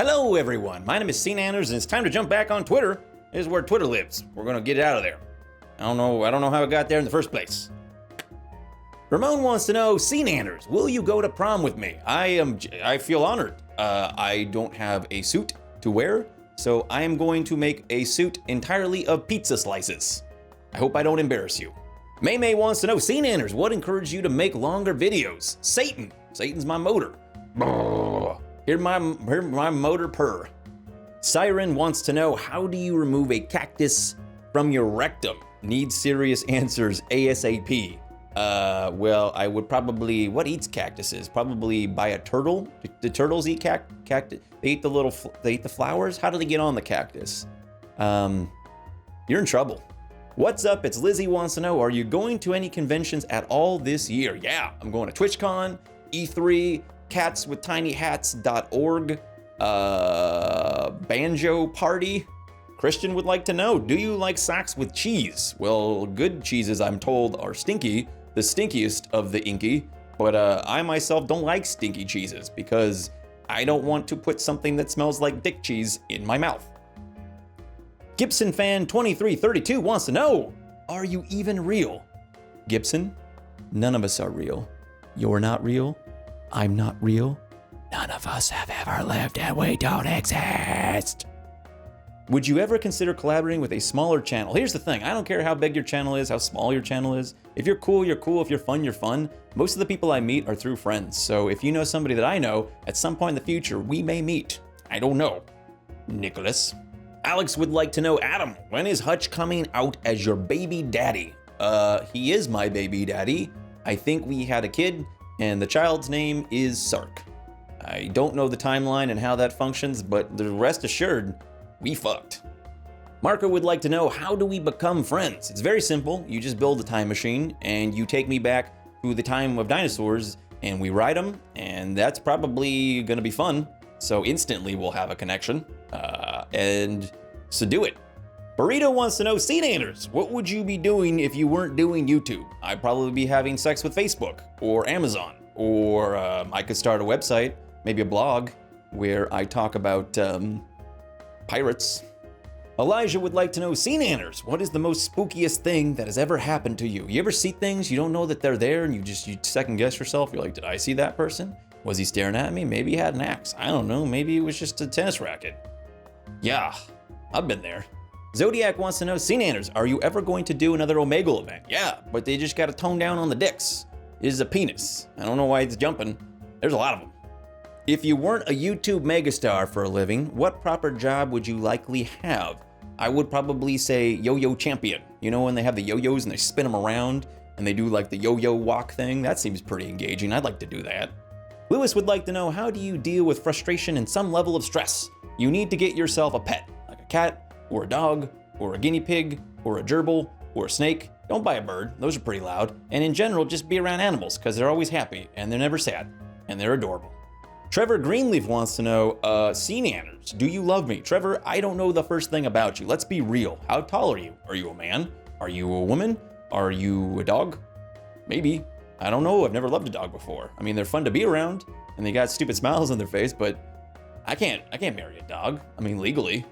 Hello everyone, my name is SeaNanners and it's time to jump back on Twitter. This is where Twitter lives. We're gonna get it out of there. I don't know how it got there in the first place. Ramon wants to know, SeaNanners, will you go to prom with me? I feel honored. I don't have a suit to wear, so I am going to make a suit entirely of pizza slices. I hope I don't embarrass you. May wants to know, SeaNanners, what encouraged you to make longer videos? Satan. Satan's my motor. Hear my motor purr. Siren wants to know, how do you remove a cactus from your rectum? Need serious answers ASAP. Well, I would probably, what eats cactuses? Probably buy a turtle. Do turtles eat cactus? They eat they eat the flowers? How do they get on the cactus? You're in trouble. What's up? It's Lizzy wants to know, are you going to any conventions at all this year? Yeah, I'm going to TwitchCon, E3, catswithtinyhats.org, banjo party. Christian would like to know, do you like socks with cheese? Well, good cheeses, I'm told, are stinky, the stinkiest of the inky, but I myself don't like stinky cheeses because I don't want to put something that smells like dick cheese in my mouth. Gibson Fan 2332 wants to know, are you even real? Gibson, none of us are real. You're not real. I'm not real. None of us have ever lived and we don't exist. Would you ever consider collaborating with a smaller channel? Here's the thing, I don't care how big your channel is, how small your channel is. If you're cool, you're cool. If you're fun, you're fun. Most of the people I meet are through friends. So if you know somebody that I know, at some point in the future, we may meet. I don't know. Nicholas. Alex would like to know, Adam, when is Hutch coming out as your baby daddy? He is my baby daddy. I think we had a kid, and the child's name is Sark. I don't know the timeline and how that functions, but rest assured, we fucked. Marco would like to know, how do we become friends? It's very simple. You just build a time machine, and you take me back to the time of dinosaurs, and we ride them, and that's probably gonna be fun. So instantly we'll have a connection, and so do it. Burrito wants to know, SeaNanners, what would you be doing if you weren't doing YouTube? I'd probably be having sex with Facebook or Amazon, or I could start a website, maybe a blog, where I talk about pirates. Elijah would like to know, SeaNanners, what is the most spookiest thing that has ever happened to you? You ever see things, you don't know that they're there, and you second guess yourself? You're like, did I see that person? Was he staring at me? Maybe he had an axe. I don't know, maybe it was just a tennis racket. Yeah, I've been there. Zodiac wants to know, SeaNanners, are you ever going to do another Omegle event? Yeah, but they just gotta tone down on the dicks. It is a penis. I don't know why it's jumping. There's a lot of them. If you weren't a YouTube megastar for a living, what proper job would you likely have? I would probably say yo-yo champion. You know when they have the yo-yos and they spin them around and they do like the yo-yo walk thing? That seems pretty engaging. I'd like to do that. Lewis would like to know, how do you deal with frustration and some level of stress? You need to get yourself a pet, like a cat, or a dog, or a guinea pig, or a gerbil, or a snake. Don't buy a bird, those are pretty loud. And in general, just be around animals, because they're always happy, and they're never sad, and they're adorable. Trevor Greenleaf wants to know, SeaNanners, do you love me? Trevor, I don't know the first thing about you. Let's be real. How tall are you? Are you a man? Are you a woman? Are you a dog? Maybe. I don't know, I've never loved a dog before. I mean, they're fun to be around, and they got stupid smiles on their face, but I can't marry a dog. I mean, legally.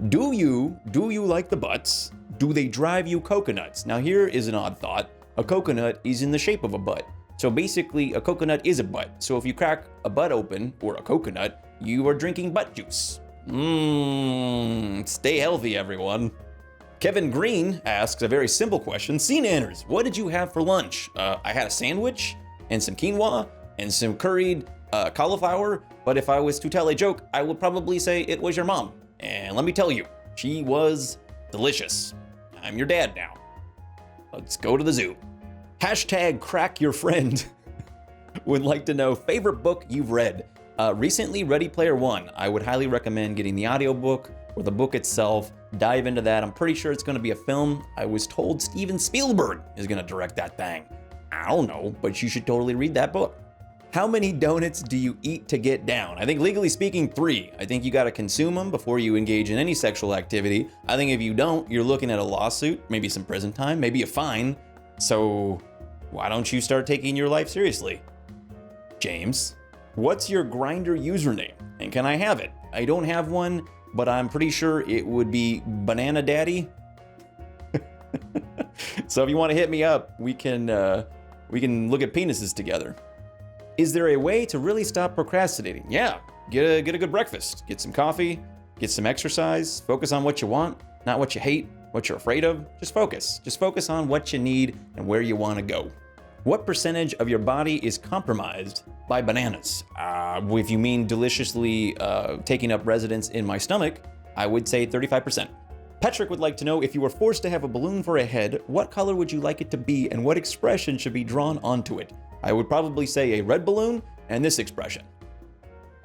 Do you like the butts? Do they drive you coconuts? Now here is an odd thought. A coconut is in the shape of a butt. So basically, a coconut is a butt. So if you crack a butt open, or a coconut, you are drinking butt juice. Stay healthy, everyone. Kevin Green asks a very simple question. SeaNanners, what did you have for lunch? I had a sandwich, and some quinoa, and some curried cauliflower, but if I was to tell a joke, I would probably say it was your mom. And let me tell you, she was delicious. I'm your dad now. Let's go to the zoo. Hashtag crack your friend would like to know, favorite book you've read. Recently, Ready Player One. I would highly recommend getting the audiobook or the book itself. Dive into that. I'm pretty sure it's going to be a film. I was told Steven Spielberg is going to direct that thing. I don't know, but you should totally read that book. How many donuts do you eat to get down? I think legally speaking, 3. I think you got to consume them before you engage in any sexual activity. I think if you don't, you're looking at a lawsuit, maybe some prison time, maybe a fine. So why don't you start taking your life seriously? James. What's your Grindr username? And can I have it? I don't have one, but I'm pretty sure it would be Banana Daddy. So if you want to hit me up, we can look at penises together. Is there a way to really stop procrastinating? Yeah, get a good breakfast, get some coffee, get some exercise, focus on what you want, not what you hate, what you're afraid of. Just focus on what you need and where you want to go. What percentage of your body is compromised by bananas? If you mean deliciously taking up residence in my stomach, I would say 35%. Patrick would like to know, if you were forced to have a balloon for a head, what color would you like it to be and what expression should be drawn onto it? I would probably say a red balloon and this expression.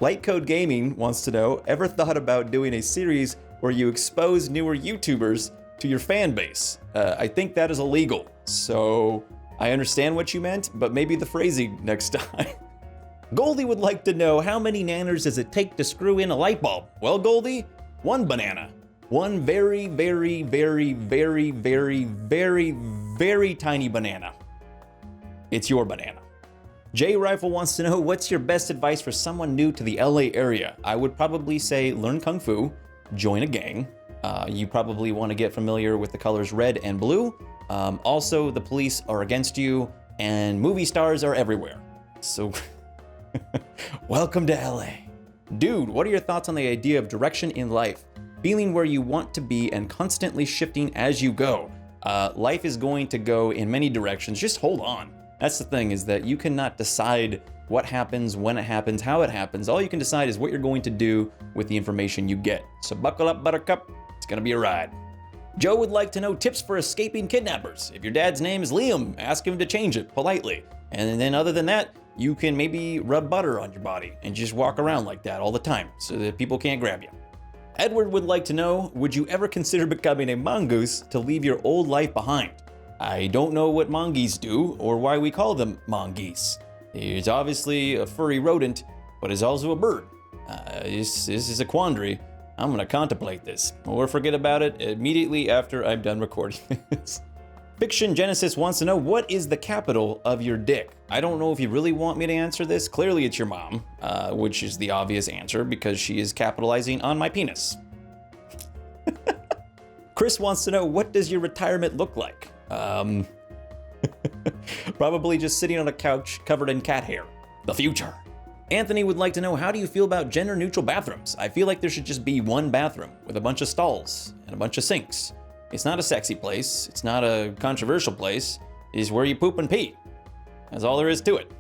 Light Code Gaming wants to know, ever thought about doing a series where you expose newer YouTubers to your fan base? I think that is illegal, so I understand what you meant, but maybe the phrasing next time. Goldie would like to know, how many nanners does it take to screw in a light bulb? Well, Goldie, one banana. One very, very, very, very, very, very, very tiny banana. It's your banana. Jay Rifle wants to know, what's your best advice for someone new to the LA area? I would probably say learn Kung Fu, join a gang. You probably want to get familiar with the colors red and blue. Also, the police are against you and movie stars are everywhere. So, welcome to LA. Dude, what are your thoughts on the idea of direction in life? Feeling where you want to be and constantly shifting as you go. Life is going to go in many directions. Just hold on. That's the thing, is that you cannot decide what happens, when it happens, how it happens. All you can decide is what you're going to do with the information you get. So buckle up, buttercup. It's gonna be a ride. Joe would like to know tips for escaping kidnappers. If your dad's name is Liam, ask him to change it politely. And then other than that, you can maybe rub butter on your body and just walk around like that all the time so that people can't grab you. Edward would like to know, would you ever consider becoming a mongoose to leave your old life behind? I don't know what mongoose do or why we call them mongoose. It's obviously a furry rodent, but it's also a bird. This is a quandary. I'm gonna contemplate this, or forget about it immediately after I'm done recording this. Fiction Genesis wants to know, what is the capital of your dick? I don't know if you really want me to answer this. Clearly it's your mom, which is the obvious answer because she is capitalizing on my penis. Chris wants to know, what does your retirement look like? Probably just sitting on a couch covered in cat hair. The future. Anthony would like to know, how do you feel about gender-neutral bathrooms? I feel like there should just be one bathroom with a bunch of stalls and a bunch of sinks. It's not a sexy place. It's not a controversial place. It is where you poop and pee. That's all there is to it.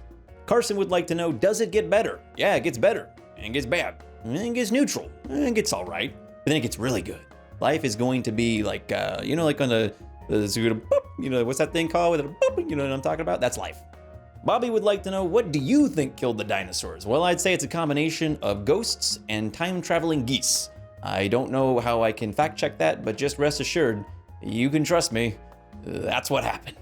Carson would like to know, does it get better? Yeah, it gets better. And it gets bad. And it gets neutral. And it gets all right. But then it gets really good. Life is going to be like, like on the boop, what's that thing called? With a boop, you know what I'm talking about? That's life. Bobby would like to know, what do you think killed the dinosaurs? Well, I'd say it's a combination of ghosts and time-traveling geese. I don't know how I can fact check that, but just rest assured, you can trust me, that's what happened.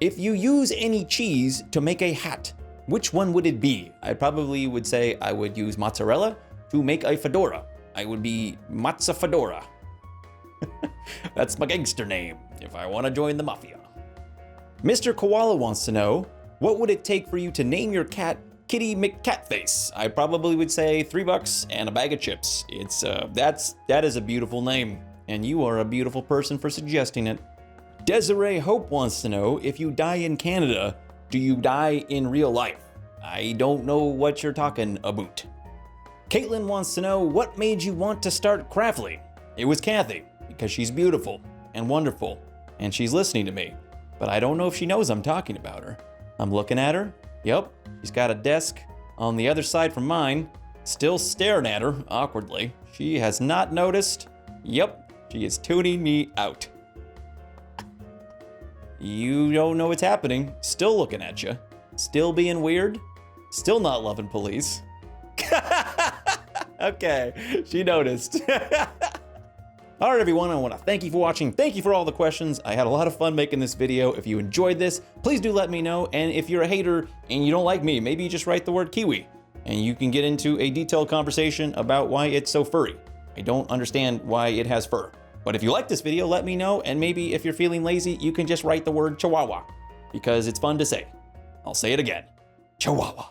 If you use any cheese to make a hat, which one would it be? I probably would say I would use mozzarella to make a fedora. I would be Matzah Fedora. That's my gangster name if I want to join the mafia. Mr. Koala wants to know, what would it take for you to name your cat Kitty McCatface? I probably would say $3 and a bag of chips. That is a beautiful name, and you are a beautiful person for suggesting it. Desiree Hope wants to know, if you die in Canada, do you die in real life? I don't know what you're talking about. Caitlyn wants to know, what made you want to start Craftly? It was Kathy, because she's beautiful and wonderful, and she's listening to me, but I don't know if she knows I'm talking about her. I'm looking at her. Yep, she's got a desk on the other side from mine, still staring at her awkwardly. She has not noticed. Yep, she is tuning me out. You don't know what's happening. Still looking at you. Still being weird. Still not loving police. Okay, she noticed. All right, everyone, I want to thank you for watching. Thank you for all the questions. I had a lot of fun making this video. If you enjoyed this, please do let me know. And if you're a hater and you don't like me, maybe you just write the word kiwi and you can get into a detailed conversation about why it's so furry. I don't understand why it has fur. But if you like this video, let me know. And maybe if you're feeling lazy, you can just write the word chihuahua because it's fun to say. I'll say it again. Chihuahua.